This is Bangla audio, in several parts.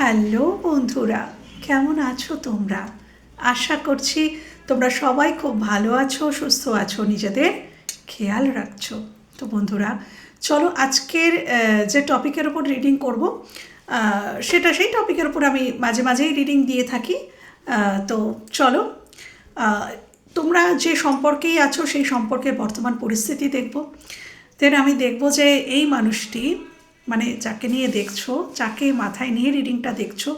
হ্যালো বন্ধুরা, কেমন আছো তোমরা? আশা করছি তোমরা সবাই খুব ভালো আছো, সুস্থ আছো, নিজেদের খেয়াল রাখছো। তো বন্ধুরা, চলো আজকের যে টপিকের ওপর রিডিং করব সেই টপিকের ওপর আমি মাঝে মাঝেই রিডিং দিয়ে থাকি। তো চলো, তোমরা যে সম্পর্কেই আছো সেই সম্পর্কের বর্তমান পরিস্থিতি দেখব। দেন আমি দেখব যে এই মানুষটি, মানে যাকে নিয়ে দেখছো, যাকে মাথায় নিয়ে রিডিংটা দেখছো,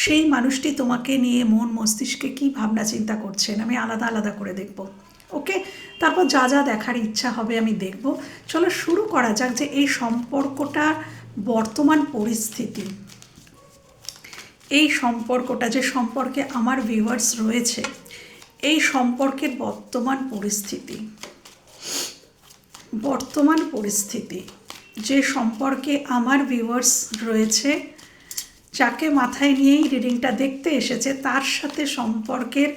সেই মানুষটি তোমাকে নিয়ে মন মস্তিষ্কে কী ভাবনা চিন্তা করছেন আমি আলাদা আলাদা করে দেখব। ওকে, তারপর যা যা দেখার ইচ্ছা হবে আমি দেখব। চলো শুরু করা যাক যে এই সম্পর্কটার বর্তমান পরিস্থিতি, এই সম্পর্কটা যে সম্পর্কে আমার ভিউয়ার্স রয়েছে, এই সম্পর্কের বর্তমান পরিস্থিতি যে সম্পর্কে আমার ভিউয়ার্স রয়েছে, যাকে মাথায় নিয়েই রিডিংটা দেখতে এসেছে, তার সাথে সম্পর্কের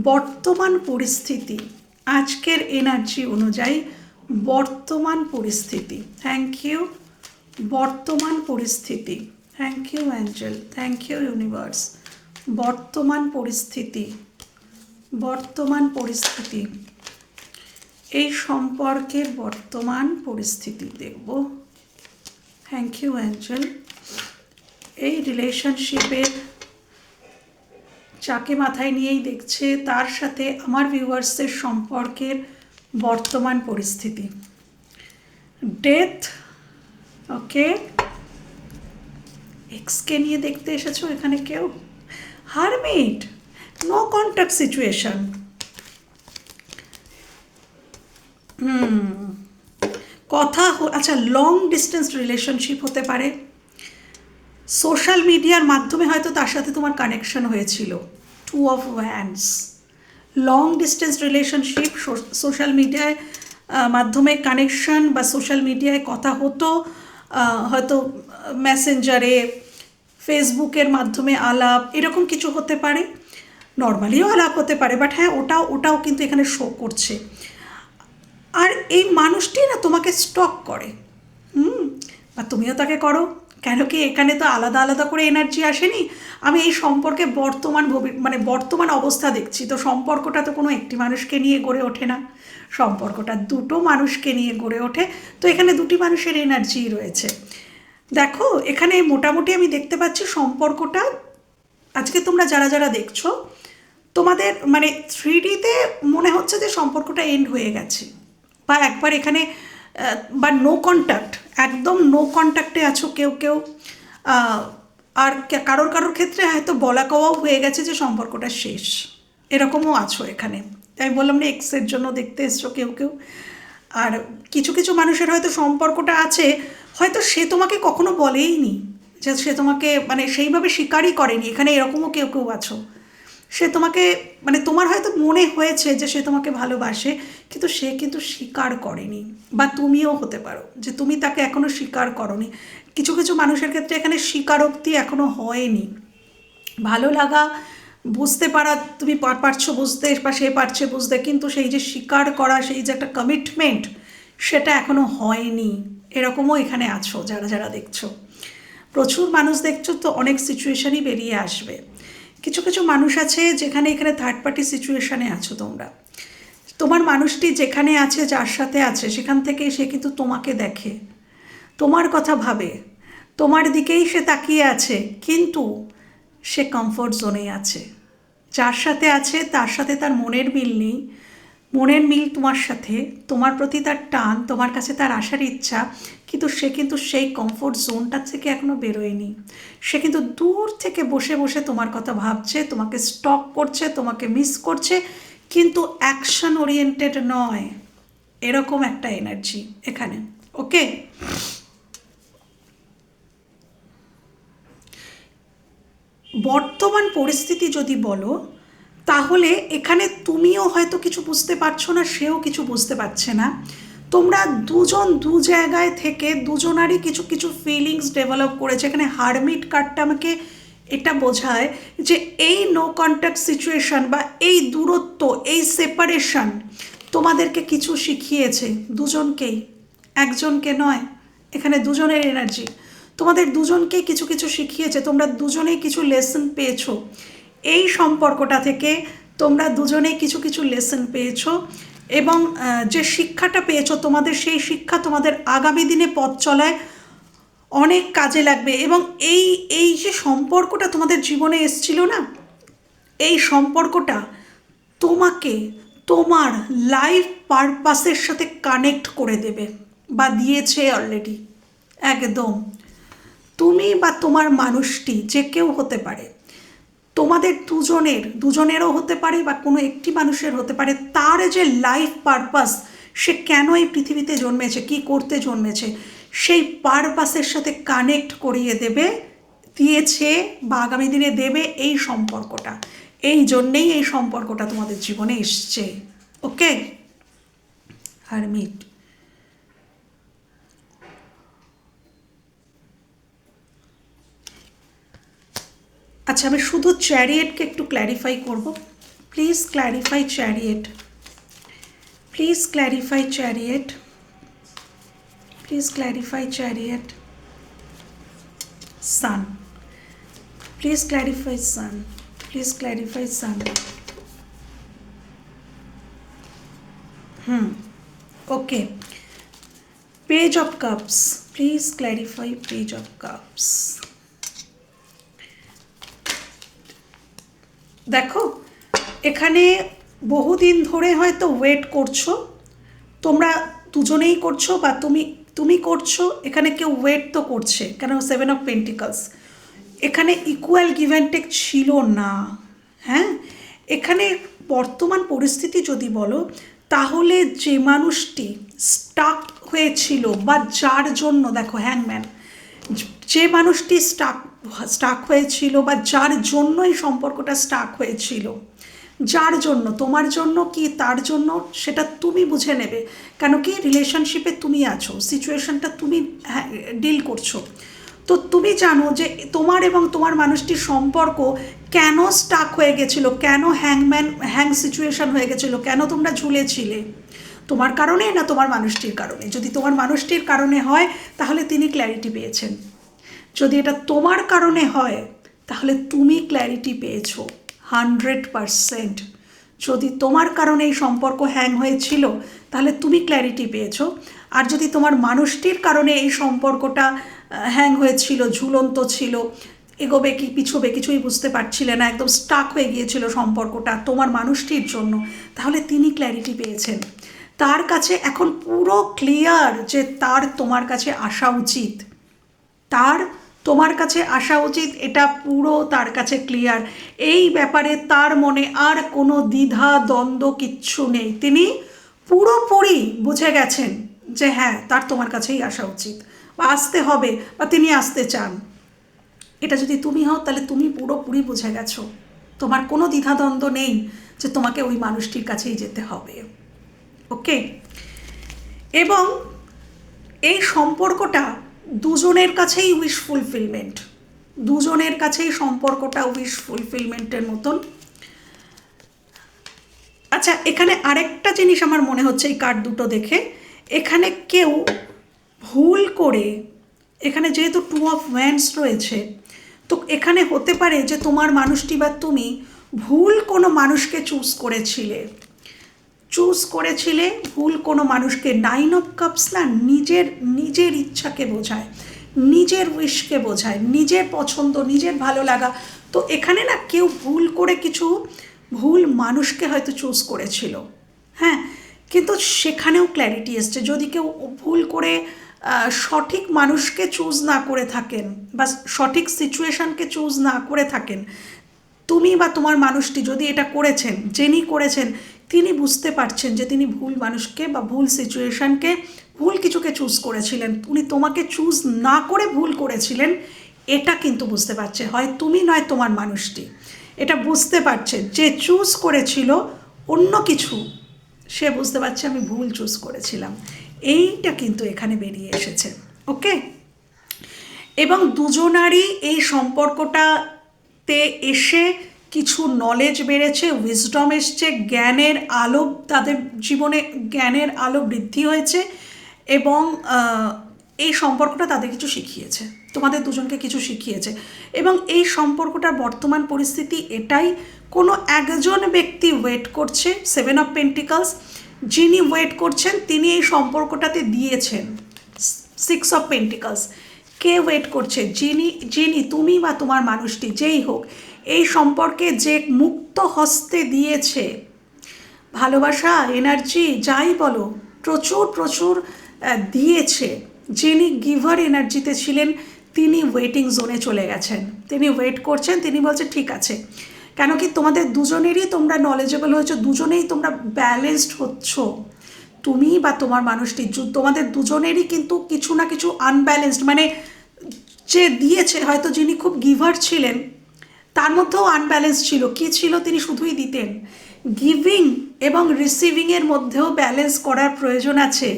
বর্তমান পরিস্থিতি, আজকের এনার্জি অনুযায়ী বর্তমান পরিস্থিতি। Thank you. বর্তমান পরিস্থিতি, thank you angel, thank you universe. বর্তমান পরিস্থিতি, এই সম্পর্কের বর্তমান পরিস্থিতি দেখব। Thank you angel. এই রিলেশনশিপের যাকে মাথায় নিয়েই দেখছে, তার সাথে আমার ভিউয়ার্সের সম্পর্কের বর্তমান পরিস্থিতি। ডেথ, ওকে, এক্সকে নিয়ে দেখতে এসেছো এখানে কেউ। Hermit, no contact situation. কথা, আচ্ছা, লং ডিস্টেন্স রিলেশনশিপ হতে পারে। সোশ্যাল মিডিয়ার মাধ্যমে হয়তো তার সাথে তোমার কানেকশন হয়েছিল। Two of wands, long distance relationship, social মিডিয়ায় মাধ্যমে কানেকশন বা সোশ্যাল মিডিয়ায় কথা হতো, হয়তো মেসেঞ্জারে, ফেসবুকের মাধ্যমে আলাপ, এরকম কিছু হতে পারে। নর্মালিও আলাপ হতে পারে, বাট হ্যাঁ, ওটাও কিন্তু এখানে শো করছে। আর এই মানুষটি না তোমাকে স্টক করে, বা তুমিও তাকে করো। কেন কি এখানে তো আলাদা আলাদা করে এনার্জি আসেনি। আমি এই সম্পর্কে বর্তমান অবস্থা দেখছি। তো সম্পর্কটা তো কোনো একটি মানুষকে নিয়ে গড়ে ওঠে না, সম্পর্কটা দুটো মানুষকে নিয়ে গড়ে ওঠে। তো এখানে দুটি মানুষের এনার্জি রয়েছে। দেখো এখানে মোটামুটি আমি দেখতে পাচ্ছি সম্পর্কটা, আজকে তোমরা যারা যারা দেখছো, তোমাদের মানে 3Dতে মনে হচ্ছে যে সম্পর্কটা এন্ড হয়ে গেছে, বা একবার এখানে বা নো কন্ট্যাক্ট, একদম নো কন্ট্যাক্টে আছো কেউ কেউ। আর কারোর ক্ষেত্রে হয়তো বলা কওয়াও হয়ে গেছে যে সম্পর্কটা শেষ, এরকমও আছো এখানে। তাই বললাম না, এক্সের জন্য দেখতে এসছো কেউ কেউ। আর কিছু কিছু মানুষের হয়তো সম্পর্কটা আছে, হয়তো সে তোমাকে কখনো বলেই নি, যে সে তোমাকে মানে সেইভাবে স্বীকারই করেনি। এখানে এরকমও কেউ কেউ আছো, সে তোমাকে মানে তোমার হয়তো মনে হয়েছে যে সে তোমাকে ভালোবাসে, কিন্তু সে কিন্তু স্বীকার করেনি। বা তুমিও হতে পারো যে তুমি তাকে এখনও স্বীকার করনি। কিছু কিছু মানুষের ক্ষেত্রে এখানে স্বীকারোক্তি এখনও হয়নি। ভালো লাগা বুঝতে পারা, তুমি পারছো বুঝতে বা সে পারছে বুঝতে, কিন্তু সেই যে স্বীকার করা, সেই যে একটা কমিটমেন্ট, সেটা এখনও হয়নি। এরকমও এখানে আছো যারা যারা দেখছো। প্রচুর মানুষ দেখছো, তো অনেক সিচুয়েশানই বেরিয়ে আসবে। কিছু কিছু মানুষ আছে যেখানে এখানে থার্ড পার্টি সিচুয়েশানে আছো তোমরা। তোমার মানুষটি যেখানে আছে, যার সাথে আছে, সেখান থেকে সে কিন্তু তোমাকে দেখে, তোমার কথা ভাবে, তোমার দিকেই সে তাকিয়ে আছে, কিন্তু সে কমফোর্ট জোনেই আছে। যার সাথে আছে তার সাথে তার মনের মিল নেই, মনের মিল তোমার সাথে, তোমার প্রতি তার টান, তোমার কাছে তার আসার ইচ্ছা, কিন্তু সে কিন্তু সেই কমফোর্ট জোনটা থেকে এখনও বেরোয়নি। সে কিন্তু দূর থেকে বসে বসে তোমার কথা ভাবছে, তোমাকে স্টক করছে, তোমাকে মিস করছে, কিন্তু অ্যাকশন ওরিয়েন্টেড নয়। এরকম একটা এনার্জি এখানে। ওকে, বর্তমান পরিস্থিতি যদি বলো, তাহলে এখানে তুমিও হয়তো কিছু বুঝতে পারছো না, সেও কিছু বুঝতে পারছে না। তোমরা দুজন দু জায়গায় থেকে দুজনারই কিছু কিছু ফিলিংস ডেভেলপ করেছে। এখানে হারমিট কার্ডটা আমাকে এটা বোঝায় যে এই নো কন্ট্যাক্ট সিচুয়েশান বা এই দূরত্ব, এই সেপারেশন তোমাদেরকে কিছু শিখিয়েছে দুজনকেই, একজনকে নয়। এখানে দুজনের এনার্জি। তোমাদের দুজনকে কিছু কিছু শিখিয়েছে, তোমরা দুজনেই কিছু লেসন পেয়েছো এই সম্পর্কটা থেকে, তোমরা দুজনেই কিছু কিছু লেসন পেয়েছো এবং যে শিক্ষাটা পেয়েছো তোমাদের সেই শিক্ষা তোমাদের আগামী দিনে পথ চলায় অনেক কাজে লাগবে। এবং এই এই যে সম্পর্কটা তোমাদের জীবনে এসছিল না, এই সম্পর্কটা তোমাকে তোমার লাইফ পারপাসের সাথে কানেক্ট করে দেবে বা দিয়েছে অলরেডি। একদম তুমি বা তোমার মানুষটি যে কেউ হতে পারে, তোমাদের দুজনেরও হতে পারে বা কোনো একটি মানুষের হতে পারে, তার যে লাইফ পারপাস, সে কেন এই পৃথিবীতে জন্মেছে, কি করতে জন্মেছে, সেই পারপাসের সাথে কানেক্ট করিয়ে দিয়েছে বা আগামী দিনে দেবে এই সম্পর্কটা। এই জন্যেই এই সম্পর্কটা তোমাদের জীবনে এসছে। Okay hermit. আচ্ছা, আমি শুধু চ্যারিয়েটকে একটু ক্ল্যারিফাই করব। Please clarify chariot, please clarify chariot, please clarify chariot. Sun, please clarify sun, please clarify sun. Okay, page of cups, please clarify page of cups. দেখো এখানে বহুদিন ধরে হয়তো ওয়েট করছো, তোমরা দুজনেই করছো বা তুমি করছো, এখানে কেউ ওয়েট তো করছে, কেন 7 অফ পেন্টিকলস, এখানে ইকুয়াল গিভ অ্যান্ড টেক ছিল না। হ্যাঁ, এখানে বর্তমান পরিস্থিতি যদি বলো, তাহলে যে মানুষটি স্টাক হয়েছিল বা যার জন্য, দেখো হ্যাংম্যান, যে মানুষটি স্টাক হয়েছিল বা যার জন্য এই সম্পর্কটা স্টাক হয়েছিল, যার জন্য, তোমার জন্য কি তার জন্য, সেটা তুমি বুঝে নেবে। কেন কি রিলেশনশিপে তুমি আছো, সিচুয়েশনটা তুমি ডিল করছো, তো তুমি জানো যে তোমার এবং তোমার মানুষটির সম্পর্ক কেন স্টাক হয়ে গেছিলো, কেন হ্যাং সিচুয়েশন হয়ে গেছিলো, কেন তোমরা ঝুলেছিলে, তোমার কারণে না তোমার মানুষটির কারণে। যদি তোমার মানুষটির কারণে হয় তাহলে তিনি ক্ল্যারিটি পেয়েছেন, যদি এটা তোমার কারণে হয় তাহলে তুমি ক্ল্যারিটি পেয়েছো 100%। যদি তোমার কারণে এই সম্পর্ক হ্যাং হয়েছিল তাহলে তুমি ক্ল্যারিটি পেয়েছো, আর যদি তোমার মানুষটির কারণে এই সম্পর্কটা হ্যাং হয়েছিল, ঝুলন্ত ছিল, এগোবে কি পিছোবে কিছুই বুঝতে পারছিলে না, একদম স্টাক হয়ে গিয়েছিল সম্পর্কটা তোমার মানুষটির জন্য, তাহলে তিনি ক্ল্যারিটি পেয়েছেন। তার কাছে এখন পুরো ক্লিয়ার যে তার তোমার কাছে আসা উচিত, তার তোমার কাছে আসা উচিত, এটা পুরো তার কাছে ক্লিয়ার। এই ব্যাপারে তার মনে আর কোনো দ্বিধা দ্বন্দ্ব কিচ্ছু নেই, তিনি পুরোপুরি বুঝে গেছেন যে হ্যাঁ তার তোমার কাছেই আসা উচিত বা আসতে হবে বা তিনি আসতে চান। এটা যদি তুমি হও তাহলে তুমি পুরোপুরি বুঝে গেছো, তোমার কোনো দ্বিধাদ্বন্দ্ব নেই যে তোমাকে ওই মানুষটির কাছেই যেতে হবে। ওকে, এবং এই সম্পর্কটা দুজনের কাছেই উইশ ফুলফিলমেন্ট, দুজনের কাছেই সম্পর্কটা উইশ ফুলফিলমেন্টের মতন। আচ্ছা, এখানে আরেকটা জিনিস আমার মনে হচ্ছে এই কার্ড দুটো দেখে, এখানে কেউ ভুল করে, এখানে যেহেতু 2 অফ ওয়ান্ডস রয়েছে, তো এখানে হতে পারে যে তোমার মানুষটি বা তুমি ভুল কোনো মানুষকে চুজ করেছিলে, ভুল কোনো মানুষকে। 9 অফ কাপস না নিজের ইচ্ছাকে বোঝায়, নিজের উইশকে বোঝায়, নিজের পছন্দ, নিজের ভালো লাগা। তো এখানে না কেউ ভুল করে কিছু ভুল মানুষকে হয়তো চুজ করেছিল, হ্যাঁ, কিন্তু সেখানেও ক্ল্যারিটি এসছে। যদি কেউ ভুল করে সঠিক মানুষকে চুজ না করে থাকেন বা সঠিক সিচুয়েশানকে চুজ না করে থাকেন, তুমি বা তোমার মানুষটি যদি এটা করেছেন, যিনি করেছেন তিনি বুঝতে পারছেন যে তিনি ভুল মানুষকে বা ভুল সিচুয়েশানকে, ভুল কিছুকে চুজ করেছিলেন, উনি তোমাকে চুজ না করে ভুল করেছিলেন, এটা কিন্তু বুঝতে পারছে। হয় তুমি নয় তোমার মানুষটি এটা বুঝতে পারছে, যে চুজ করেছিল অন্য কিছু, সে বুঝতে পারছে আমি ভুল চুজ করেছিলাম, এইটা কিন্তু এখানে বেরিয়ে এসেছে। ওকে, এবং দুজনারই এই সম্পর্কটাতে এসে কিছু নলেজ বেড়েছে, উইজডম এসছে, জ্ঞানের আলো, তাদের জীবনে জ্ঞানের আলো বৃদ্ধি হয়েছে এবং এই সম্পর্কটা তাদের কিছু শিখিয়েছে। তোমাদের দুজনকে কিছু শিখিয়েছে। এবং এই সম্পর্কটার বর্তমান পরিস্থিতি এটাই, কোনো একজন ব্যক্তি ওয়েট করছে, 7 অফ পেন্টিকলস, যিনি ওয়েট করছেন তিনি এই সম্পর্কটাতে দিয়েছেন 6 অফ পেন্টিকলস। কে ওয়েট করছে? যিনি তুমি বা তোমার মানুষটি যেই হোক এই সম্পর্কে যে মুক্ত হস্তে দিয়েছে ভালোবাসা, এনার্জি, যাই বলো, প্রচুর প্রচুর দিয়েছে, যিনি গিভার এনার্জিতে ছিলেন তিনি ওয়েটিং জোনে চলে গেছেন, তিনি ওয়েট করছেন, তিনি বলছে ঠিক আছে। কেন কি তোমাদের দুজনেরই তোমরা নলেজেবল হয়েছো, দুজনেই তোমরা ব্যালেন্সড হচ্ছ, তুমি বা তোমার মানুষটি, তোমাদের দুজনেরই কিন্তু কিছু না কিছু আনব্যালেন্সড, মানে যে দিয়েছে হয়তো যিনি খুব গিভার ছিলেন তার মধ্যেও আনব্যালেন্স ছিল। কি ছিল? তিনি শুধুই দিতেন। গিভিং এবং রিসিভিংয়ের মধ্যেও ব্যালেন্স করার প্রয়োজন আছে।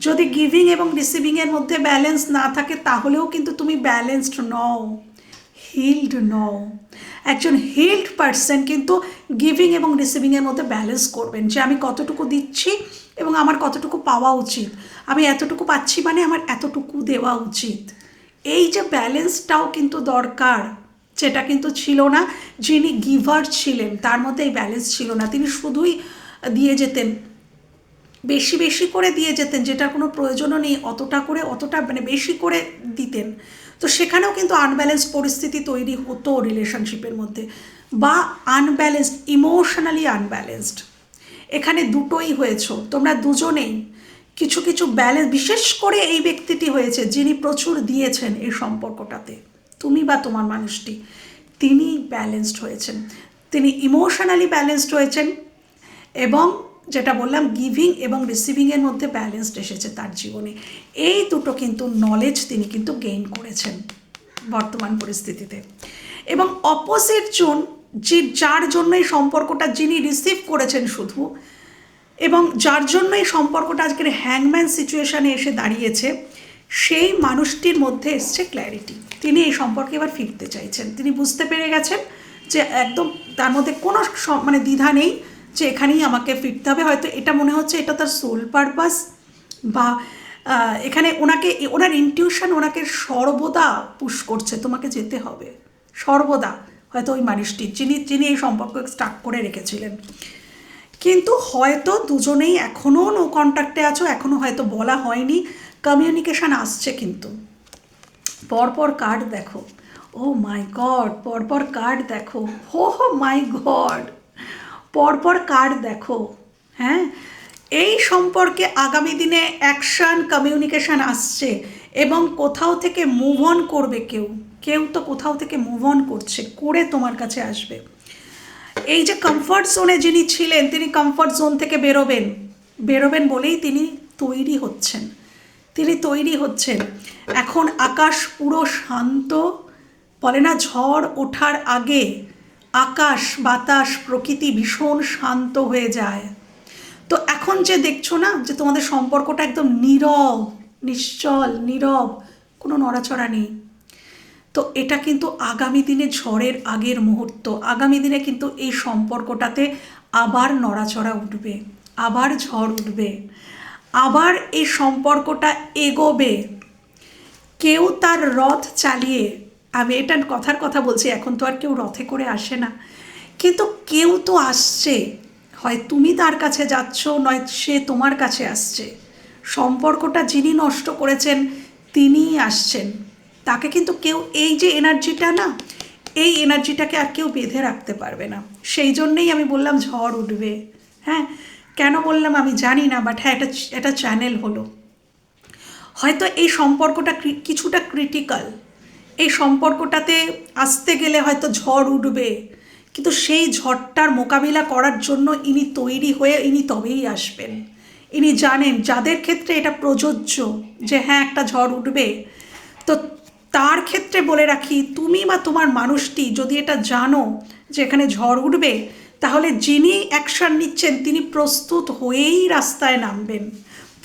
যদি গিভিং এবং রিসিভিংয়ের মধ্যে ব্যালেন্স না থাকে তাহলেও কিন্তু তুমি ব্যালেন্সড নও, হিল্ড নও। একজন হিল্ড পারসন কিন্তু গিভিং এবং রিসিভিংয়ের মধ্যে ব্যালেন্স করবেন, যে আমি কতটুকু দিচ্ছি এবং আমার কতটুকু পাওয়া উচিত, আমি এতটুকু পাচ্ছি মানে আমার এতটুকু দেওয়া উচিত। এই যে ব্যালেন্সটাও কিন্তু দরকার, যেটা কিন্তু ছিল না যিনি গিভার ছিলেন, তার মধ্যে এই ব্যালেন্স ছিল না, তিনি শুধুই দিয়ে যেতেন, বেশি বেশি করে দিয়ে যেতেন, যেটার কোনো প্রয়োজনও নেই, অতটা মানে বেশি করে দিতেন। তো সেখানেও কিন্তু আনব্যালেন্স পরিস্থিতি তৈরি হতো রিলেশনশিপের মধ্যে, বা আনব্যালেন্সড, ইমোশনালি আনব্যালেন্সড। এখানে দুটোই হয়েছো তোমরা দুজনেই, কিছু কিছু ব্যালেন্স, বিশেষ করে এই ব্যক্তিটি হয়েছে যিনি প্রচুর দিয়েছেন এই সম্পর্কটাতে, তুমি বা তোমার মানুষটি, তিনি ব্যালেন্সড হয়েছেন, তিনি ইমোশনালি ব্যালেন্সড হয়েছেন, এবং যেটা বললাম গিভিং এবং রিসিভিংয়ের মধ্যে ব্যালেন্সড এসেছে তার জীবনে। এই দুটো কিন্তু নলেজ তিনি কিন্তু গেইন করেছেন বর্তমান পরিস্থিতিতে। এবং অপোজিট জন, যার জন্য এই সম্পর্কটা যিনি রিসিভ করেছেন শুধু, এবং যার জন্য এই সম্পর্কটা আজকের হ্যাংম্যান সিচুয়েশানে এসে দাঁড়িয়েছে, সেই মানুষটির মধ্যে এসছে ক্ল্যারিটি। তিনি এই সম্পর্কে এবার ফিরতে চাইছেন, তিনি বুঝতে পেরে গেছেন যে একদম তার মধ্যে কোনো মানে দ্বিধা নেই যে এখানেই আমাকে ফিরতে হবে। হয়তো এটা মনে হচ্ছে এটা তার সোল পারপাস, বা এখানে ওনার ইনটিউশন ওনাকে সর্বদা পুশ করছে, তোমাকে যেতে হবে সর্বদা, হয়তো ওই মানুষটি যিনি এই সম্পর্ক স্টার্ট করে রেখেছিলেন। কিন্তু হয়তো দুজনেই এখনও নো কন্ট্যাক্টে আছো, এখনও হয়তো বলা হয়নি, কমিউনিকেশান আসছে, কিন্তু পরপর কার্ড দেখো, ও মাই গড, পরপর কার্ড দেখো, হো মাই গড, পরপর কার্ড দেখো। হ্যাঁ, এই সম্পর্কে আগামী দিনে অ্যাকশান, কমিউনিকেশান আসছে, এবং কোথাও থেকে মুভ অন করবে কেউ তো কোথাও থেকে মুভ অন করছে, করে তোমার কাছে আসবে। এই যে কমফর্ট জোনে যিনি ছিলেন, তিনি কমফর্ট জোন থেকে বেরোবেন বলেই তিনি তৈরি হচ্ছেন। এখন আকাশ পুরো শান্ত, বলে না ঝড় ওঠার আগে আকাশ, বাতাস, প্রকৃতি ভীষণ শান্ত হয়ে যায়। তো এখন যে দেখছো না যে তোমাদের সম্পর্কটা একদম নীরব, নিশ্চল, নীরব, কোনো নড়াচড়া নেই, তো এটা কিন্তু আগামী দিনে ঝড়ের আগের মুহূর্ত। আগামী দিনে কিন্তু এই সম্পর্কটাতে আবার নড়াচড়া উঠবে, আবার ঝড় উঠবে, আবার এই সম্পর্কটা এগোবে। কেউ তার রথ চালিয়ে, আমি এটা কথার কথা বলছি, এখন তো আর কেউ রথে করে আসে না, কিন্তু কেউ তো আসছে, হয় তুমি তার কাছে যাচ্ছ, নয় সে তোমার কাছে আসছে। সম্পর্কটা যিনি নষ্ট করেছেন তিনিই আসছেন, তাকে কিন্তু কেউ, এই যে এনার্জিটা না, এই এনার্জিটাকে আর কেউ বেঁধে রাখতে পারবে না। সেই জন্যেই আমি বললাম ঝড় উঠবে। হ্যাঁ, কেন বললাম আমি জানি না, বাট হ্যাঁ, এটা চ্যানেল হলো। হয়তো এই সম্পর্কটা কিছুটা ক্রিটিক্যাল, এই সম্পর্কটাতে আসতে গেলে হয়তো ঝড় উঠবে, কিন্তু সেই ঝড়টার মোকাবিলা করার জন্য ইনি তৈরি হয়ে ইনি তবেই আসবেন। ইনি জানেন যাদের ক্ষেত্রে এটা প্রযোজ্য যে হ্যাঁ একটা ঝড় উঠবে, তো তার ক্ষেত্রে বলে রাখি, তুমি বা তোমার মানুষটি যদি এটা জানো যে এখানে ঝড় উঠবে, তাহলে যিনি অ্যাকশন নিচ্ছেন তিনি প্রস্তুত হয়েই রাস্তায় নামবেন,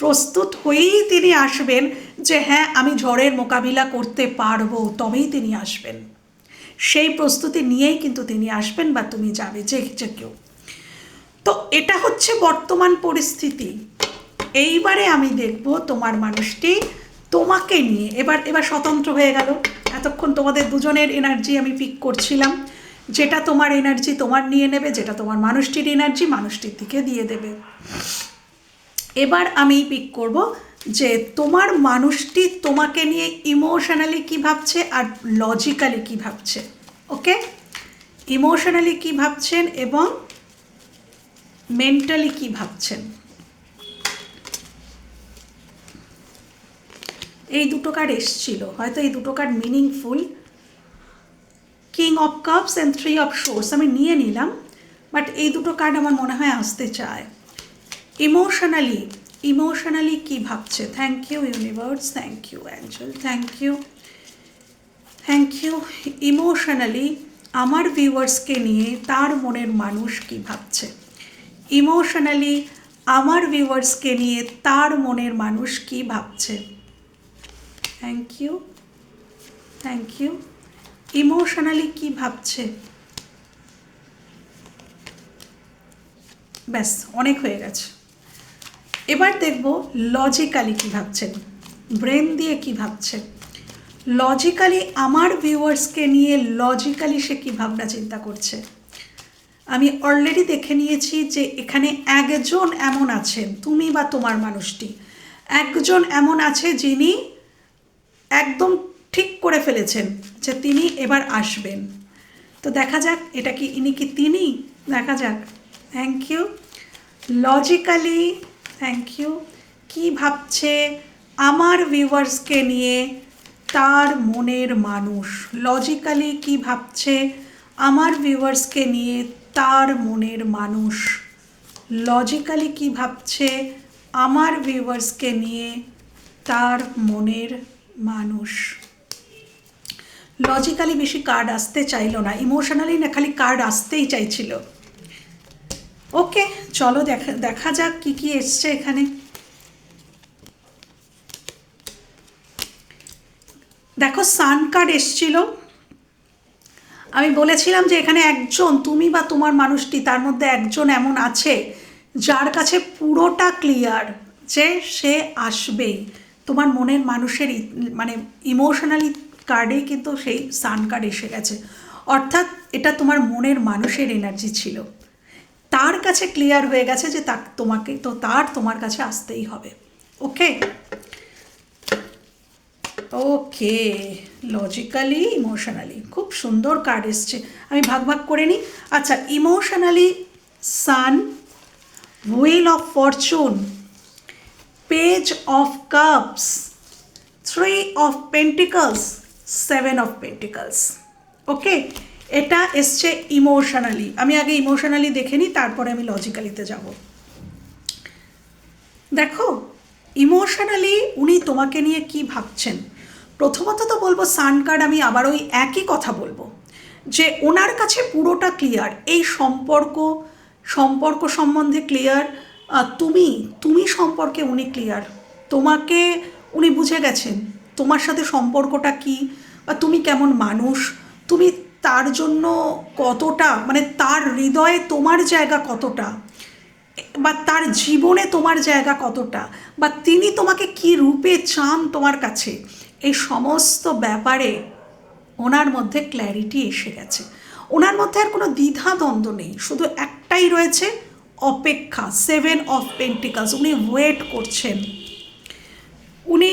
প্রস্তুত হয়েই তিনি আসবেন যে হ্যাঁ আমি ঝড়ের মোকাবিলা করতে পারবো, তবেই তিনি আসবেন। সেই প্রস্তুতি নিয়েই কিন্তু তিনি আসবেন, বা তুমি যাবে, যে কেউ। তো এটা হচ্ছে বর্তমান পরিস্থিতি। এইবারে আমি দেখব তোমার মানুষটি তোমাকে নিয়ে এবার এবার স্বতন্ত্র হয়ে গেল। এতক্ষণ তোমাদের দুজনের এনার্জি আমি পিক করছিলাম, যেটা তোমার এনার্জি তোমার নিয়ে নেবে, যেটা তোমার মানুষটির এনার্জি মানুষটির দিকে দিয়ে দেবে। এবার আমি পিক করব যে তোমার মানুষটি তোমাকে নিয়ে ইমোশনালি কী ভাবছে আর লজিক্যালি কী ভাবছে। ওকে, ইমোশনালি কী ভাবছেন এবং মেন্টালি কী ভাবছেন। এই দুটো কার্ড এসছিল, হয়তো এই দুটো card meaningful. King of cups and 3 of swords আমি নিয়ে নিলাম, বাট এই দুটো কার্ড আমার মনে হয় আসতে চায়। ইমোশনালি কী ভাবছে। Thank you universe, thank you angel, thank you. Emotionally আমার ভিউয়ার্সকে নিয়ে তার মনের মানুষ কী ভাবছে। ইমোশনালি আমার ভিউয়ার্সকে নিয়ে তার মনের মানুষ কী ভাবছে। Thank you. ইমোশনালি কী ভাবছে। ব্যাস, অনেক হয়ে গেছে। এবার দেখব লজিক্যালি কী ভাবছেন, ব্রেন দিয়ে কী ভাবছে। লজিক্যালি আমার ভিউয়ার্সকে নিয়ে লজিক্যালি সে কী ভাবনা চিন্তা করছে। আমি অলরেডি দেখে নিয়েছি যে এখানে একজন এমন আছেন, তুমি বা তোমার মানুষটি, একজন এমন আছে যিনি একদম ঠিক করে ফেলেছেন যে তিনি এবার আসবেন। তো দেখা যাক এটা কি ইনি কি তিনি, দেখা যাক। Thank you. Logically thank you. কী ভাবছে আমার ভিউয়ার্সকে নিয়ে তার মনের মানুষ। লজিক্যালি কী ভাবছে আমার ভিউয়ার্সকে নিয়ে তার মনের মানুষ। লজিক্যালি কী ভাবছে আমার ভিউয়ার্সকে নিয়ে তার মনের মানুষ। লজিক্যালি বেশি কার্ড আসতে চাইলো না, ইমোশনালি না খালি কার্ড আসতেই চাইছিল। ওকে, চলো দেখা যাক কি কি এসছে এখানে। দেখো সান কার্ড এসছিল। আমি বলেছিলাম যে এখানে একজন, তুমি বা তোমার মানুষটি, তার মধ্যে একজন এমন আছে যার কাছে পুরোটা ক্লিয়ার যে সে আসবেই। তোমার মনের মানুষের মানে ইমোশনালি কার্ডেই কিন্তু সেই সান কার্ড এসে গেছে, অর্থাৎ এটা তোমার মনের মানুষের এনার্জি ছিল। তার কাছে ক্লিয়ার হয়ে গেছে যে তোমাকে তো তোমার কাছে আসতেই হবে। ওকে ওকে, লজিক্যালি ইমোশনালি খুব সুন্দর কার্ড এসছে। আমি ভাগ করে নিই। আচ্ছা, emotionally sun, wheel of fortune, page of cups, 3 of pentacles, 7 of pentacles. Okay, এটা এসছে ইমোশনালি। আমি আগে ইমোশনালি দেখে নিই, তারপরে আমি লজিক্যালিতে যাব। দেখো ইমোশনালি উনি তোমাকে নিয়ে কি ভাবছেন। প্রথমত তো বলবো সান কার্ড, আমি আবার ওই একই কথা বলবো যে ওনার কাছে পুরোটা ক্লিয়ার, এই সম্পর্ক সম্বন্ধে ক্লিয়ার, তুমি সম্পর্কে উনি ক্লিয়ার। তোমাকে উনি বুঝে গেছেন, তোমার সাথে সম্পর্কটা কি, বা তুমি কেমন মানুষ, তুমি তার জন্য কতটা, মানে তার হৃদয়ে তোমার জায়গা কতটা, বা তার জীবনে তোমার জায়গা কতটা, বা তিনি তোমাকে কি রূপে চান তোমার কাছে, এই সমস্ত ব্যাপারে ওনার মধ্যে ক্ল্যারিটি এসে গেছে। ওনার মধ্যে আর কোনো দ্বিধাদ্বন্দ্ব নেই, শুধু একটাই রয়েছে, অপেক্ষা। 7 অফ পেন্টিকলস, উনি ওয়েট করছেন। উনি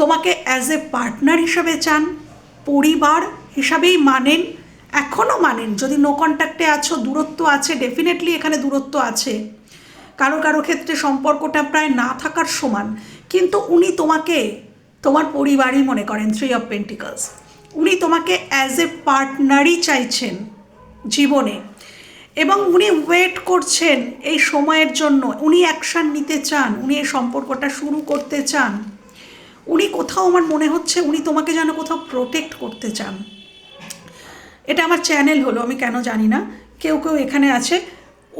তোমাকে অ্যাজ এ পার্টনার হিসাবে চান, পরিবার হিসাবেই মানেন, এখনও মানেন। যদি নো কন্ট্যাক্টে আছো, দূরত্ব আছে, ডেফিনেটলি এখানে দূরত্ব আছে, কারো ক্ষেত্রে সম্পর্কটা প্রায় না থাকার সমান, কিন্তু উনি তোমাকে তোমার পরিবারই মনে করেন। 3 অফ পেন্টিকলস, উনি তোমাকে অ্যাজ এ পার্টনারই চাইছেন জীবনে, এবং উনি ওয়েট করছেন এই সময়ের জন্য। উনি অ্যাকশান নিতে চান, উনি এই সম্পর্কটা শুরু করতে চান। উনি কোথাও, আমার মনে হচ্ছে উনি তোমাকে যেন কোথাও প্রোটেক্ট করতে চান। এটা আমার চ্যানেল হলো, আমি কেন জানি না, কেউ এখানে আছে।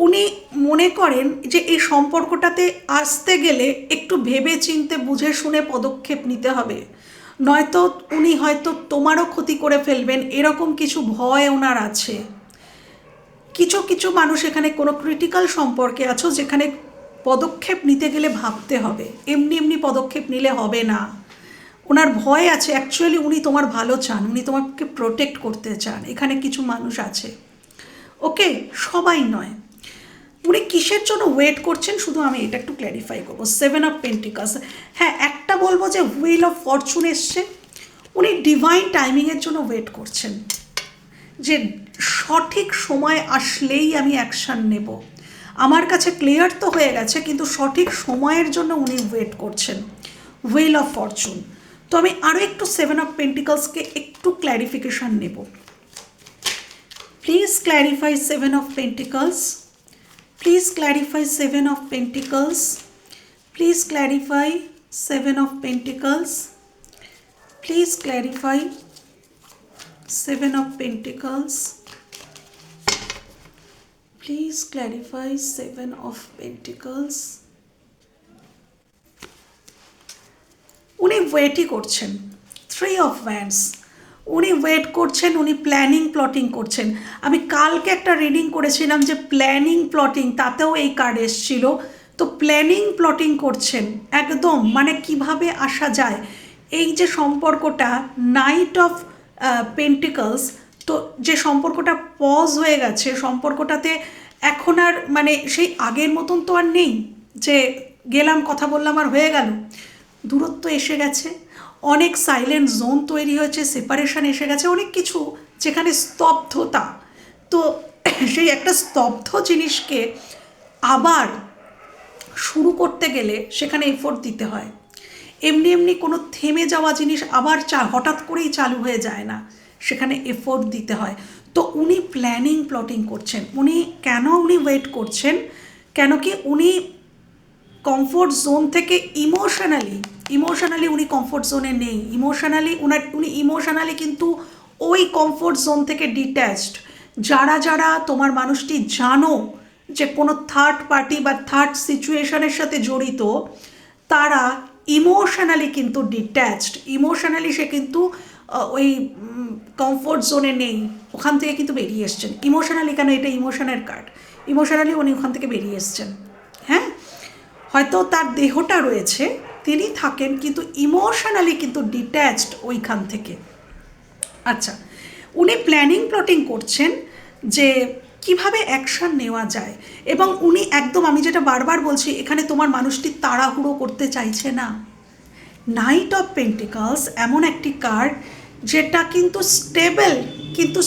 উনি মনে করেন যে এই সম্পর্কটাতে আসতে গেলে একটু ভেবে চিন্তে বুঝে শুনে পদক্ষেপ নিতে হবে, নয়তো উনি হয়তো তোমারও ক্ষতি করে ফেলবেন, এরকম কিছু ভয় ওনার আছে। কিছু মানুষ এখানে কোনো ক্রিটিক্যাল সম্পর্কে আছো, যেখানে পদক্ষেপ নিতে গেলে ভাবতে হবে, এমনি পদক্ষেপ নিলে হবে না। ওনার ভয় আছে, অ্যাকচুয়ালি উনি তোমার ভালো চান, উনি তোমাকে প্রোটেক্ট করতে চান। এখানে কিছু মানুষ আছে, ওকে, সবাই নয়। উনি কিসের জন্য ওয়েট করছেন শুধু আমি এটা একটু ক্ল্যারিফাই করবো। 7 অফ পেন্টিকালস, হ্যাঁ একটা বলবো যে হুইল অফ ফরচুন এসছে, উনি ডিভাইন টাইমিংয়ের জন্য ওয়েট করছেন, যে সঠিক সময় আসলেই আমি অ্যাকশান নেব। আমার কাছে ক্লিয়ার তো হয়ে গেছে, কিন্তু সঠিক সময়ের জন্য উনি ওয়েট করছেন, হুইল অফ ফরচুন। তো আমি আরও একটু 7 অফ পেন্টিকালসকে একটু ক্ল্যারিফিকেশান নেব। Please clarify 7 of pentacles, please clarify 7 of pentacles, please clarify 7 of pentacles, please clarify 7 of Pentacles, please clarify 7 of Pentacles. উনি ওয়েটই করছেন, 3 of Wands, উনি ওয়েট করছেন, উনি প্ল্যানিং প্লটিং করছেন। আমি কালকে একটা রিডিং করেছিলাম যে প্ল্যানিং প্লটিং, তাতেও এই কার্ড এসেছিল। তো প্ল্যানিং প্লটিং করছেন একদম, মানে কিভাবে আসা যায়, এই যে সম্পর্কটা নাইট অফ পেন্টিকলস, তো যে সম্পর্কটা পজ হয়ে গেছে, সম্পর্কটাতে এখন আর মানে সেই আগের মতন তো আর নেই যে গেলাম কথা বললাম আর হয়ে গেল। দূরত্ব এসে গেছে, অনেক সাইলেন্ট জোন তৈরি হয়েছে, সেপারেশন এসে গেছে, অনেক কিছু, যেখানে স্তব্ধতা। তো সেই একটা স্তব্ধ জিনিসকে আবার শুরু করতে গেলে সেখানে এফোর্ট দিতে হয়। এমনি এমনি কোনো থেমে যাওয়া জিনিস আবার হঠাৎ করেই চালু হয়ে যায় না, সেখানে এফোর্ট দিতে হয়। তো উনি প্ল্যানিং প্লটিং করছেন। উনি কেন উনি ওয়েট করছেন, কেন কি উনি কমফোর্ট জোন থেকে ইমোশনালি উনি কমফোর্ট জোনে নেই। উনি ইমোশনালি কিন্তু ওই কমফোর্ট জোন থেকে ডিট্যাচড। যারা যারা তোমার মানুষটি জানো যে কোনো থার্ড পার্টি বা থার্ড সিচুয়েশনের সাথে জড়িত, তারা ইমোশনালি কিন্তু ডিট্যাচড। ইমোশনালি সে কিন্তু ওই কমফোর্ট জোনে নেই, ওখান থেকে কিন্তু বেরিয়ে এসছেন ইমোশনালি। কেন, এটা ইমোশনের কার্ড, ইমোশনালি উনি ওখান থেকে বেরিয়ে এসছেন। হ্যাঁ, হয়তো তার দেহটা রয়েছে, তিনি থাকেন, কিন্তু ইমোশনালি কিন্তু ডিট্যাচড ওইখান থেকে। আচ্ছা, উনি প্ল্যানিং প্লটিং করছেন যে কিভাবে অ্যাকশান নেওয়া যায়, এবং উনি একদম, আমি যেটা বারবার বলছি, এখানে তোমার মানুষটি তাড়াহুড়ো করতে চাইছে না। নাইট অফ পেন্টিকলস এমন একটি কার্ড যেটা কিন্তু স্টেবল, কিন্তু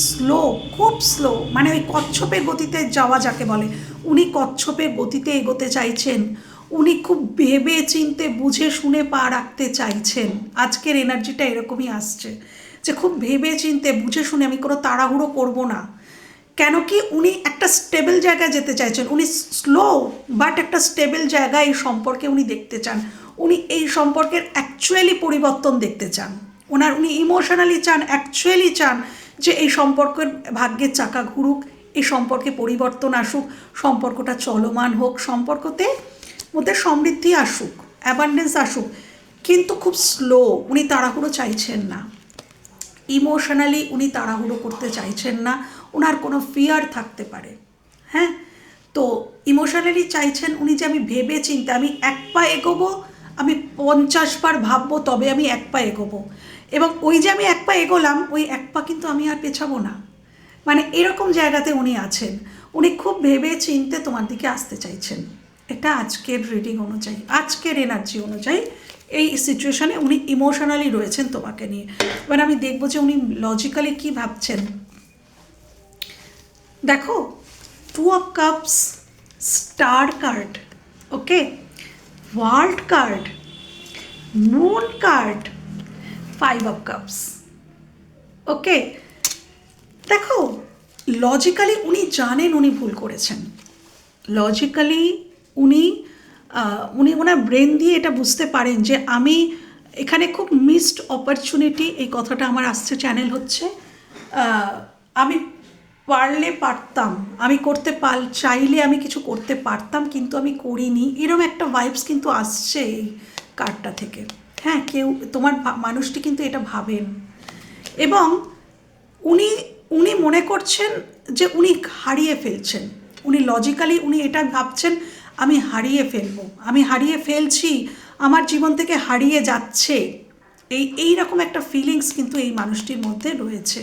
স্লো, খুব স্লো, মানে ওই কচ্ছপের গতিতে যাওয়া যাকে বলে, উনি কচ্ছপের গতিতে এগোতে চাইছেন। উনি খুব ভেবে চিনতে বুঝে শুনে পা রাখতে চাইছেন। আজকের এনার্জিটা এরকমই আসছে যে খুব ভেবে চিনতে বুঝে শুনে, আমি কোনো তাড়াহুড়ো করব না। কেন কি উনি একটা স্টেবল জায়গায় যেতে চাইছেন। উনি স্লো বাট একটা স্টেবল জায়গায় এই সম্পর্কে উনি দেখতে চান। উনি এই সম্পর্কের অ্যাকচুয়ালি পরিবর্তন দেখতে চান। উনি ইমোশনালি চান, অ্যাকচুয়ালি চান যে এই সম্পর্কের ভাগ্যের চাকা ঘুরুক, এই সম্পর্কে পরিবর্তন আসুক, সম্পর্কটা চলমান হোক, সম্পর্কতে মধ্যে সমৃদ্ধি আসুক, অ্যাবান্ডেন্স আসুক, কিন্তু খুব স্লো। উনি তাড়াহুড়ো চাইছেন না, ইমোশনালি উনি তাড়াহুড়ো করতে চাইছেন না। ওনার কোনো ফিয়ার থাকতে পারে, হ্যাঁ, তো ইমোশনালি চাইছেন উনি যে আমি ভেবে চিন্তে, আমি এক পা এগোবো, আমি 50 বার ভাববো তবে আমি এক পা এগোবো, এবং ওই যে আমি এক পা এগোলাম, ওই এক পা কিন্তু আমি আর পেছাবো না, মানে এরকম জায়গাতে উনি আছেন। উনি খুব ভেবে চিনতে তোমার দিকে আসতে চাইছেন। এটা আজকের রিডিং অনুযায়ী, আজকের এনার্জি অনুযায়ী এই সিচুয়েশানে উনি ইমোশনালি রয়েছেন তোমাকে নিয়ে। এবার আমি দেখবো যে উনি লজিক্যালি কী ভাবছেন। দেখো, 2 of Cups, star card, okay, world card, moon card, 5 of Cups, ওকে। দেখো, লজিক্যালি উনি জানেন উনি ভুল করেছেন। লজিক্যালি উনি ওনার ব্রেন দিয়ে এটা বুঝতে পারেন যে আমি এখানে খুব মিসড অপরচুনিটি, এই কথাটা আমার আসছে চ্যানেল হচ্ছে, আমি পারলে পারতাম, আমি চাইলে আমি কিছু করতে পারতাম, কিন্তু আমি করিনি, এরকম একটা ভাইবস কিন্তু আসছে এই কার্ডটা থেকে। হ্যাঁ, তোমার মানুষটি কিন্তু এটা ভাবেন, এবং উনি মনে করছেন যে উনি হারিয়ে ফেলছেন। উনি লজিক্যালি উনি এটা ভাবছেন, আমি হারিয়ে ফেলবো, আমি হারিয়ে ফেলছি, আমার জীবন থেকে হারিয়ে যাচ্ছে, এই রকম একটা ফিলিংস কিন্তু এই মানুষটির মধ্যে রয়েছে।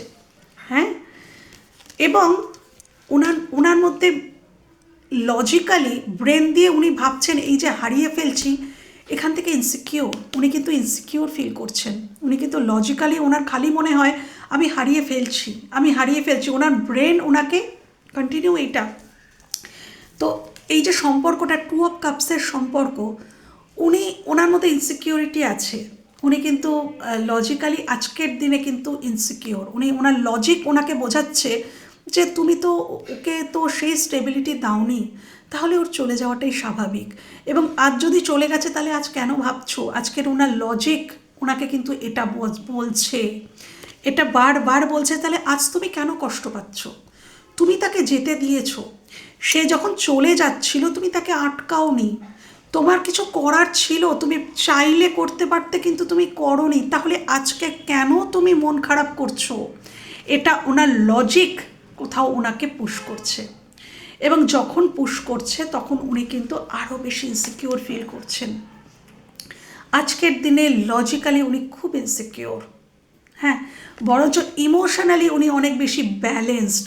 হ্যাঁ, এবং ওনার মধ্যে লজিক্যালি ব্রেন দিয়ে উনি ভাবছেন এই যে হারিয়ে ফেলছি, এখান থেকে ইনসিকিওর, উনি কিন্তু ইনসিকিওর ফিল করছেন। উনি কিন্তু লজিক্যালি ওনার খালি মনে হয় আমি হারিয়ে ফেলছি, আমি হারিয়ে ফেলছি। ওনার ব্রেন ওনাকে কন্টিনিউ এইটা। তো এই যে সম্পর্কটা 2 অফ কাপসের সম্পর্ক, ওনার মধ্যে ইনসিকিউরিটি আছে। উনি কিন্তু লজিক্যালি আজকের দিনে কিন্তু ইনসিকিওর। ওনার লজিক ওনাকে বোঝাচ্ছে যে তুমি তো ওকে তো সেই স্টেবিলিটি দাওনি, তাহলে ওর চলে যাওয়াটাই স্বাভাবিক। এবং আজ যদি চলে গেছে তাহলে আজ কেন ভাবছো? আজকের ওনার লজিক ওনাকে কিন্তু এটা বলছে, এটা বারবার বলছে। তাহলে আজ তুমি কেন কষ্ট পাচ্ছ? তুমি তাকে যেতে দিয়েছো, সে যখন চলে যাচ্ছিল তুমি তাকে আটকাওনি। তোমার কিছু করার ছিল, তুমি চাইলে করতে পারতে, কিন্তু তুমি করোনি। তাহলে আজকে কেন তুমি মন খারাপ করছো? এটা ওনার লজিক কোথাও ওনাকে পুশ করছে। এবং যখন পুশ করছে তখন উনি কিন্তু আরও বেশি ইনসিকিওর ফিল করছেন। আজকের দিনে লজিক্যালি উনি খুব ইনসিকিওর, হ্যাঁ, বরঞ্চ ইমোশনালি উনি অনেক বেশি ব্যালেন্সড।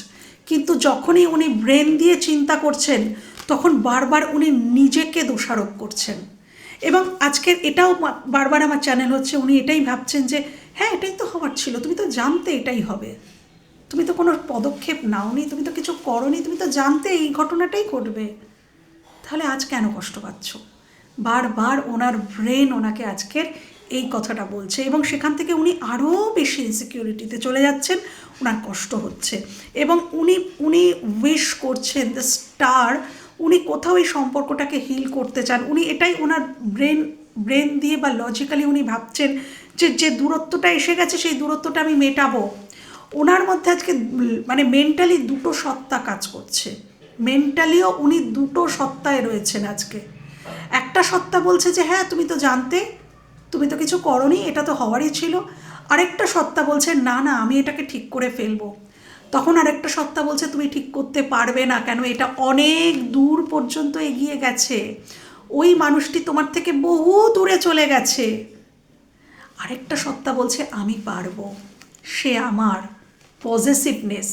কিন্তু যখনই উনি ব্রেন দিয়ে চিন্তা করছেন তখন বারবার উনি নিজেকে দোষারোপ করছেন। এবং আজকের এটাও বারবার আমার চ্যানেল হচ্ছে, উনি এটাই ভাবছেন যে হ্যাঁ এটাই তো হওয়ার ছিল, তুমি তো জানতে এটাই হবে, তুমি তো কোনো পদক্ষেপ নাওনি, তুমি তো কিছু করোনি, তুমি তো জানতে এই ঘটনাটাই ঘটবে, তাহলে আজ কেন কষ্ট পাচ্ছ? বারবার ওনার ব্রেন ওনাকে আজকের এই কথাটা বলছে। এবং সেখান থেকে উনি আরও বেশি ইনসিকিউরিটিতে চলে যাচ্ছেন, ওনার কষ্ট হচ্ছে। এবং উনি উইশ করছেন দ্য স্টার, উনি কোথাও এই সম্পর্কটাকে হিল করতে চান। উনি এটাই ওনার ব্রেন দিয়ে বা লজিক্যালি উনি ভাবছেন যে দূরত্বটা এসে গেছে সেই দূরত্বটা আমি মেটাবো। ওনার মধ্যে আজকে মানে মেন্টালি দুটো সত্তা কাজ করছে। মেন্টালিও উনি দুটো সত্তায় রয়েছেন আজকে। একটা সত্তা বলছে যে হ্যাঁ তুমি তো জানতে, তুমি তো কিছু করোনি, এটা তো হওয়ারই ছিল। আরেকটা সত্তা বলছে না না আমি এটাকে ঠিক করে ফেলবো। তখন আরেকটা সত্তা বলছে তুমি ঠিক করতে পারবে না, কেন এটা অনেক দূর পর্যন্ত এগিয়ে গেছে, ওই মানুষটি তোমার থেকে বহু দূরে চলে গেছে। আরেকটা সত্তা বলছে আমি পারবো, সে আমার, পজেসিভনেস,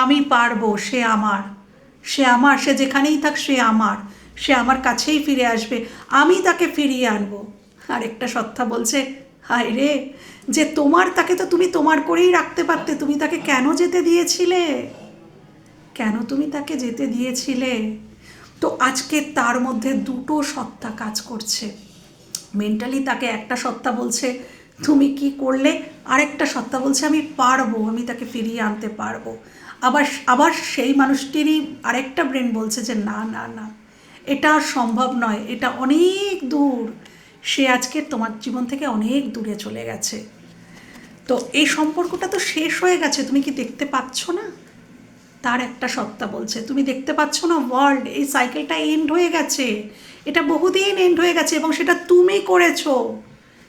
আমি পারবো, সে আমার, সে যেখানেই থাক সে আমার কাছেই ফিরে আসবে, আমি তাকে ফিরিয়ে আনবো। আরেকটা সত্তা বলছে হায় রে, যে তোমার তাকে তো তুমি তোমার করেই রাখতে পারতে, তুমি তাকে কেন যেতে দিয়েছিলে, কেন তুমি তাকে যেতে দিয়েছিলে? তো আজকে তার মধ্যে দুটো সত্তা কাজ করছে। মেন্টালি তাকে একটা সত্তা বলছে তুমি কি করলে, আরেকটা সত্তা বলছে আমি পারবো, আমি তাকে ফিরিয়ে আনতে পারবো। আবার সেই মানুষটিরই আরেকটা ব্রেন বলছে যে না না না এটা আর সম্ভব নয়, এটা অনেক দূর, সে আজকে তোমার জীবন থেকে অনেক দূরে চলে গেছে। তো এই সম্পর্কটা তো শেষ হয়ে গেছে, তুমি কি দেখতে পাচ্ছ না? তার একটা সত্তা বলছে তুমি দেখতে পাচ্ছ না, ওয়ার্ল্ড এই সাইকেলটা এন্ড হয়ে গেছে, এটা বহুদিন এন্ড হয়ে গেছে এবং সেটা তুমি করেছো,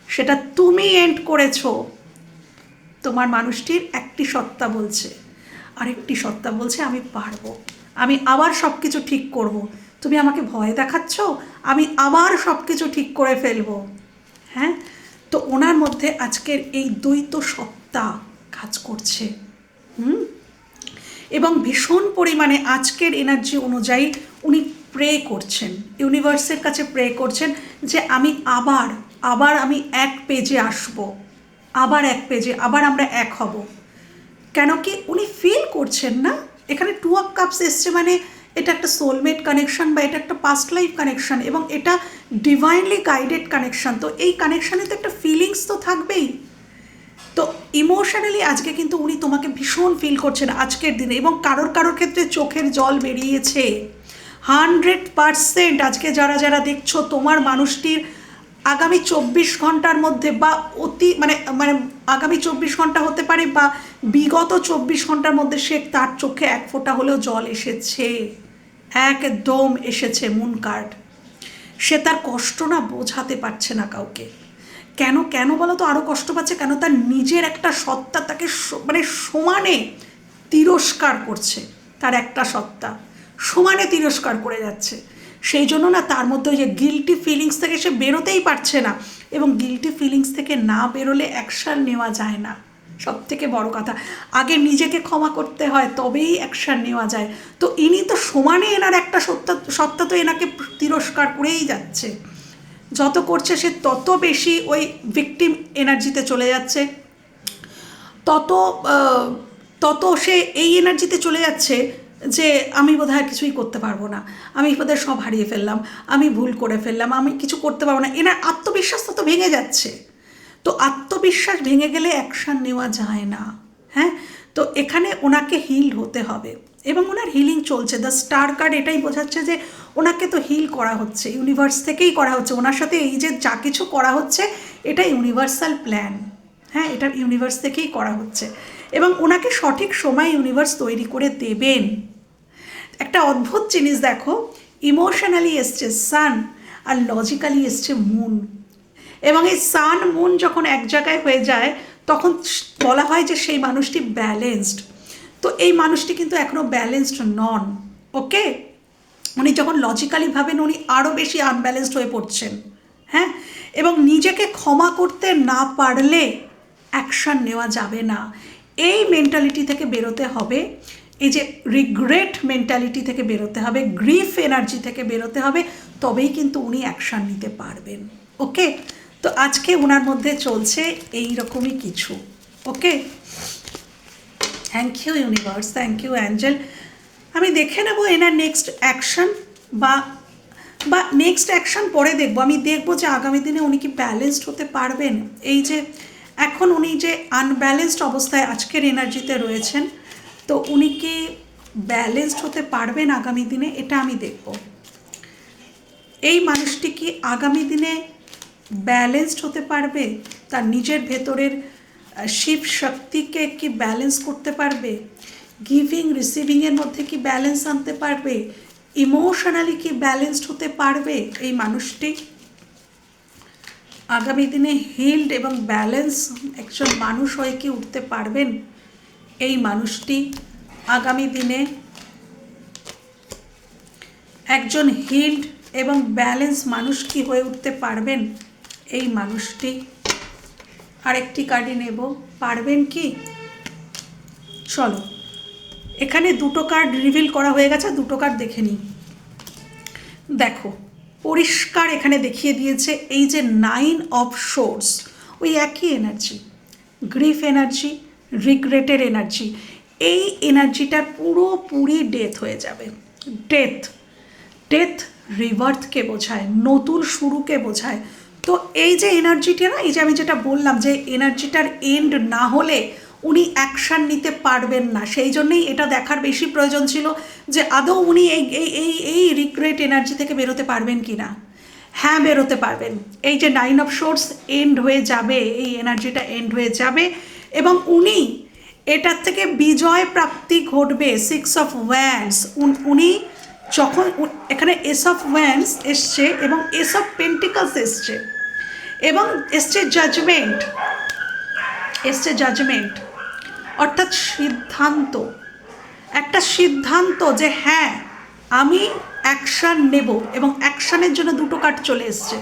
সেটা তুমি এন্ড করেছো। তোমার মানুষটির একটি সত্তা বলছে, আরেকটি সত্তা বলছে আমি পারবো, আমি আবার সব কিছু ঠিক করব, তুমি আমাকে ভয় দেখাচ্ছ, আমি আবার সব কিছু ঠিক করে ফেলবো। হ্যাঁ, তো ওনার মধ্যে আজকের এই দ্বৈত সত্তা কাজ করছে। এবং ভীষণ পরিমাণে আজকের এনার্জি অনুযায়ী উনি প্রে করছেন, ইউনিভার্সের কাছে প্রে করছেন যে আমি আবার আমি এক পেজে আসব, আবার এক পেজে, আবার আমরা এক হব। কেন কি উনি ফিল করছেন না, এখানে 2 অফ কাপস এসছে, মানে এটা একটা সোলমেট কানেকশন বা এটা একটা পাস্ট লাইফ কানেকশন এবং এটা ডিভাইনলি গাইডেড কানেকশন। তো এই কানেকশানে তো একটা ফিলিংস তো থাকবেই। তো ইমোশনালি আজকে কিন্তু উনি তোমাকে ভীষণ ফিল করছেন আজকের দিনে। এবং কারোর ক্ষেত্রে চোখের জল বেরিয়েছে 100%। আজকে যারা দেখছো তোমার মানুষটির আগামী 24 ঘন্টার মধ্যে বা মানে আগামী 24 ঘন্টা হতে পারে বা বিগত 24 ঘন্টার মধ্যে সে তার চোখে এক ফোঁটা হলেও জল এসেছে, একদম এসেছে মুন কার্ড। সে তার কষ্ট না বোঝাতে পারছে না কাউকে। কেন বলো তো আরও কষ্ট পাচ্ছে? কেন তার নিজের একটা সত্তা তাকে মানে সমানে তিরস্কার করছে, তার একটা সত্তা সমানে তিরস্কার করে যাচ্ছে। সেই জন্য না তার মধ্যে ওই যে গিল্টি ফিলিংস থেকে সে বেরোতেই পারছে না, এবং গিল্টি ফিলিংস থেকে না বেরোলে অ্যাকশান নেওয়া যায় না। সব থেকে বড় কথা, আগে নিজেকে ক্ষমা করতে হয়, তবেই অ্যাকশান নেওয়া যায়। তো ইনি তো সমানে এনার একটা সত্তা তো এনাকে তিরস্কার করেই যাচ্ছে। যত করছে সে তত বেশি ওই ভিকটিম এনার্জিতে চলে যাচ্ছে, তত তত সে এই এনার্জিতে চলে যাচ্ছে যে আমি বোধহয় কিছুই করতে পারবো না, আমি বোধহয় সব হারিয়ে ফেললাম, আমি ভুল করে ফেললাম, আমি কিছু করতে পারবো না। এনার আত্মবিশ্বাস তো ভেঙে যাচ্ছে। তো আত্মবিশ্বাস ভেঙে গেলে অ্যাকশান নেওয়া যায় না। হ্যাঁ, তো এখানে ওনাকে হিল হতে হবে, এবং ওনার হিলিং চলছে। দ্য স্টার কার্ড এটাই বোঝাচ্ছে যে ওনাকে তো হিল করা হচ্ছে, ইউনিভার্স থেকেই করা হচ্ছে। ওনার সাথে এই যে যা কিছু করা হচ্ছে এটা ইউনিভার্সাল প্ল্যান। হ্যাঁ, এটা ইউনিভার্স থেকেই করা হচ্ছে, এবং ওনাকে সঠিক সময় ইউনিভার্স তৈরি করে দেবেন। একটা অদ্ভুত জিনিস দেখো, ইমোশনালি এসছে সান, আর লজিক্যালি এসছে মুন। এবং এই সান মুন যখন এক জায়গায় হয়ে যায় তখন বলা হয় যে সেই মানুষটি ব্যালেন্সড। তো এই মানুষটি কিন্তু এখনও ব্যালেন্সড নন। ওকে, উনি যখন লজিক্যালি ভাবেন উনি আরও বেশি আনব্যালেন্সড হয়ে পড়ছেন। হ্যাঁ, এবং নিজেকে ক্ষমা করতে না পারলে অ্যাকশান নেওয়া যাবে না। এই মেন্টালিটি থেকে বেরোতে হবে, এই যে রিগ্রেট মেন্টালিটি থেকে বেরোতে হবে, গ্রিফ এনার্জি থেকে বেরোতে হবে, তবেই কিন্তু উনি অ্যাকশান নিতে পারবেন। ওকে, তো আজকে ওনার মধ্যে চলছে এই রকমই কিছু। Okay, thank you universe, thank you angel. আমি দেখে নেব এনার নেক্সট অ্যাকশান, বা নেক্সট অ্যাকশান পরে দেখবো। আমি দেখবো যে আগামী দিনে উনি কি ব্যালেন্সড হতে পারবেন। এই যে এখন উনি যে আনব্যালেন্সড অবস্থায় আজকের এনার্জিতে রয়েছেন, তো উনি কি ব্যালেন্সড হতে পারবেন আগামী দিনে, এটা আমি দেখব। এই মানুষটি কি আগামী দিনে ব্যালেন্সড হতে পারবে, তার নিজের ভেতরের শিব শক্তিকে কি ব্যালেন্স করতে পারবে, গিভিং রিসিভিংয়ের মধ্যে কি ব্যালেন্স আনতে পারবে, ইমোশনালি কি ব্যালেন্সড হতে পারবে এই মানুষটি আগামী দিনে হিল্ড এবং ব্যালেন্স একজন মানুষ হয়ে কি উঠতে পারবেন এই মানুষটি আগামী দিনে একজন হিল্ড এবং ব্যালেন্স মানুষ কি হয়ে উঠতে পারবেন এই মানুষটি। আরেকটি কার্ডই নেব, পারবেন কি। চলো, এখানে দুটো কার্ড রিভিল করা হয়ে গেছে, দুটো কার্ড দেখে নিই। দেখো, পরিষ্কার এখানে দেখিয়ে দিয়েছে এই যে 9 অফ সোর্স, ওই একই এনার্জি, গ্রিফ এনার্জি, রিগ্রেটের এনার্জি। এই এনার্জিটার পুরোপুরি ডেথ হয়ে যাবে। ডেথ রিবার্থকে বোঝায়, নতুন শুরুকে বোঝায়। তো এই যে এনার্জিটা না, এই যে আমি যেটা বললাম যে এনার্জিটার এন্ড না হলে উনি অ্যাকশান নিতে পারবেন না, সেই জন্যেই এটা দেখার বেশি প্রয়োজন ছিল যে আদৌ উনি এই এই এই রিগ্রেট এনার্জি থেকে বেরোতে পারবেন কি না। হ্যাঁ, বেরোতে পারবেন। এই যে 9 অফ সোর্স এন্ড হয়ে যাবে, এই এনার্জিটা এন্ড হয়ে যাবে, এবং উনি এটার থেকে বিজয় প্রাপ্তি ঘটবে। 6 অফ ওয়ান্ডস, উনি যখন এখানে এস অফ ওয়ান্ডস এসছে এবং এস অফ পেন্টিকলস এসছে, এবং এসছে জাজমেন্ট, অর্থাৎ সিদ্ধান্ত, একটা সিদ্ধান্ত যে হ্যাঁ আমি অ্যাকশান নেব, এবং অ্যাকশানের জন্য দুটো কার্ড চলে এসছে।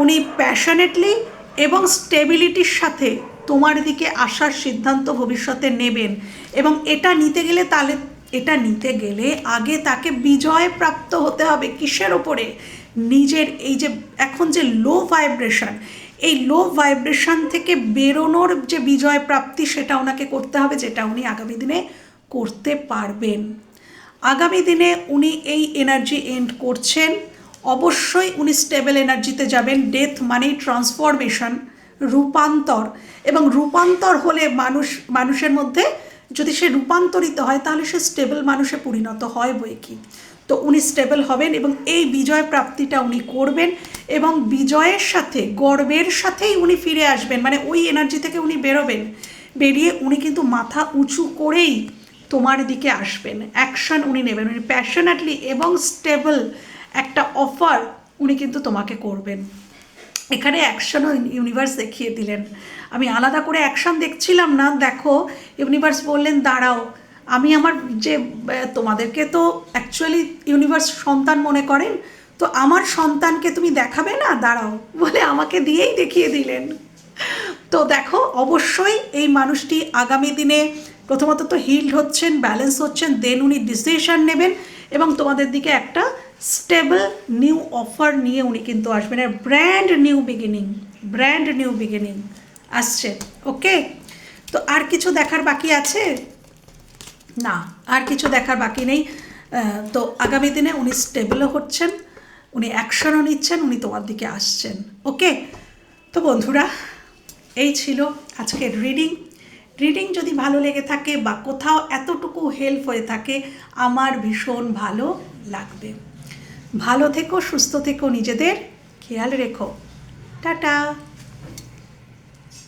উনি প্যাশনেটলি এবং স্টেবিলিটির সাথে তোমার দিকে আসার সিদ্ধান্ত ভবিষ্যতে নেবেন, এবং এটা নিতে গেলে আগে তাকে বিজয় প্রাপ্ত হতে হবে। কিসের ওপরে? নিজের এই যে এখন যে লো ভাইব্রেশন, এই লো ভাইব্রেশন থেকে বেরোনোর যে বিজয় প্রাপ্তি, সেটা ওনাকে করতে হবে, যেটা উনি আগামী দিনে করতে পারবেন। আগামী দিনে উনি এই এনার্জি এন্ড করছেন, অবশ্যই উনি স্টেবল এনার্জিতে যাবেন। ডেথ মানেই ট্রান্সফরমেশন, রূপান্তর, এবং রূপান্তর হলে মানুষের মধ্যে যদি সে রূপান্তরিত হয় তাহলে সে স্টেবল মানুষে পরিণত হয় বই কি। তো উনি স্টেবল হবেন এবং এই বিজয় প্রাপ্তিটা উনি করবেন, এবং বিজয়ের সাথে গর্বের সাথেই উনি ফিরে আসবেন। মানে ওই এনার্জি থেকে উনি বেরোবেন, বেরিয়ে উনি কিন্তু মাথা উঁচু করেই তোমার দিকে আসবেন, অ্যাকশান উনি নেবেন, উনি প্যাশনেটলি এবং স্টেবল একটা অফার উনি কিন্তু তোমাকে করবেন। এখানে অ্যাকশনও ইউনিভার্স দেখিয়ে দিলেন। আমি আলাদা করে অ্যাকশান দেখছিলাম না, দেখো ইউনিভার্স বললেন দাঁড়াও, আমি আমার যে তোমাদেরকে তো অ্যাকচুয়ালি ইউনিভার্স সন্তান মনে করেন, তো আমার সন্তানকে তুমি দেখাবে না, দাঁড়াও বলে আমাকে দিয়েই দেখিয়ে দিলেন। তো দেখো অবশ্যই এই মানুষটি আগামী দিনে প্রথমত তো হিল্ড হচ্ছেন, ব্যালেন্স হচ্ছেন, দেন উনি ডিসিশন নেবেন এবং তোমাদের দিকে একটা স্টেবল নিউ অফার নিয়ে উনি কিন্তু আসবেন। আর ব্র্যান্ড নিউ বিগিনিং আসছে। ওকে, তো আর কিছু দেখার বাকি আছে? না, আর কিছু দেখার বাকি নেই। তো আগামী দিনে উনি স্টেবলও হচ্ছেন, উনি অ্যাকশনও নিচ্ছেন, উনি তোমার দিকে আসছেন। ওকে, তো বন্ধুরা এই ছিল আজকের রিডিং যদি ভালো লেগে থাকে বা কোথাও এতটুকু হেল্প হয়ে থাকে আমার ভীষণ ভালো লাগবে। ভালো থেকো, সুস্থ থেকো, নিজেদের খেয়াল রেখো। টাটা।